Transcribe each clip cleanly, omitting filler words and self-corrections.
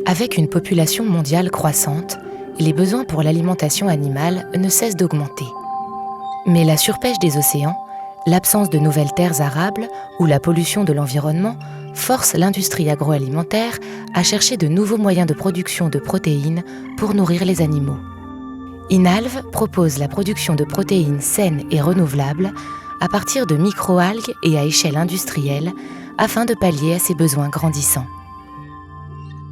Avec une population mondiale croissante, les besoins pour l'alimentation animale ne cessent d'augmenter. Mais la surpêche des océans, l'absence de nouvelles terres arables ou la pollution de l'environnement forcent l'industrie agroalimentaire à chercher de nouveaux moyens de production de protéines pour nourrir les animaux. Inalve propose la production de protéines saines et renouvelables à partir de microalgues et à échelle industrielle afin de pallier à ces besoins grandissants.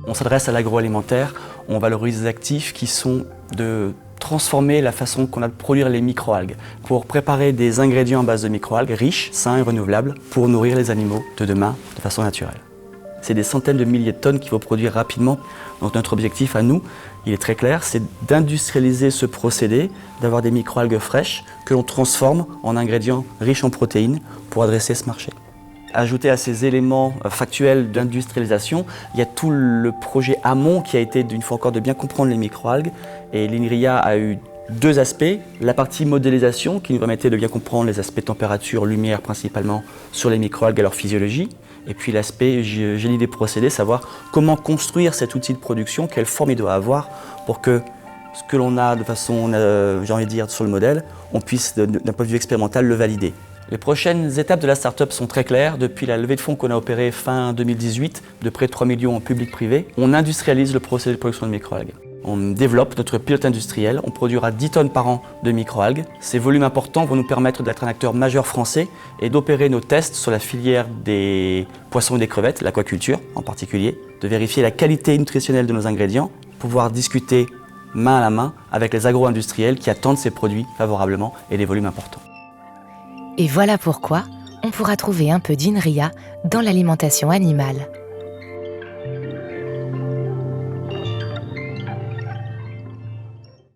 On s'adresse à l'agroalimentaire, on valorise des actifs qui sont de transformer la façon qu'on a de produire les microalgues pour préparer des ingrédients à base de microalgues riches, sains et renouvelables pour nourrir les animaux de demain de façon naturelle. C'est des centaines de milliers de tonnes qu'il faut produire rapidement. Donc notre objectif à nous, il est très clair, c'est d'industrialiser ce procédé, d'avoir des microalgues fraîches que l'on transforme en ingrédients riches en protéines pour adresser ce marché. Ajouté à ces éléments factuels d'industrialisation, il y a tout le projet amont qui a été, une fois encore, de bien comprendre les microalgues. Et l'INRIA a eu deux aspects. La partie modélisation qui nous permettait de bien comprendre les aspects température, lumière principalement sur les microalgues et leur physiologie. Et puis l'aspect génie des procédés, savoir comment construire cet outil de production, quelle forme il doit avoir pour que ce que l'on a de façon, j'ai envie de dire, sur le modèle, on puisse, d'un point de vue expérimental, le valider. Les prochaines étapes de la start-up sont très claires. Depuis la levée de fonds qu'on a opérée fin 2018, de près de 3 millions en public-privé, on industrialise le procédé de production de microalgues. On développe notre pilote industriel, on produira 10 tonnes par an de microalgues. Ces volumes importants vont nous permettre d'être un acteur majeur français et d'opérer nos tests sur la filière des poissons et des crevettes, l'aquaculture en particulier, de vérifier la qualité nutritionnelle de nos ingrédients, pouvoir discuter main à la main avec les agro-industriels qui attendent ces produits favorablement et des volumes importants. Et voilà pourquoi on pourra trouver un peu d'INRIA dans l'alimentation animale.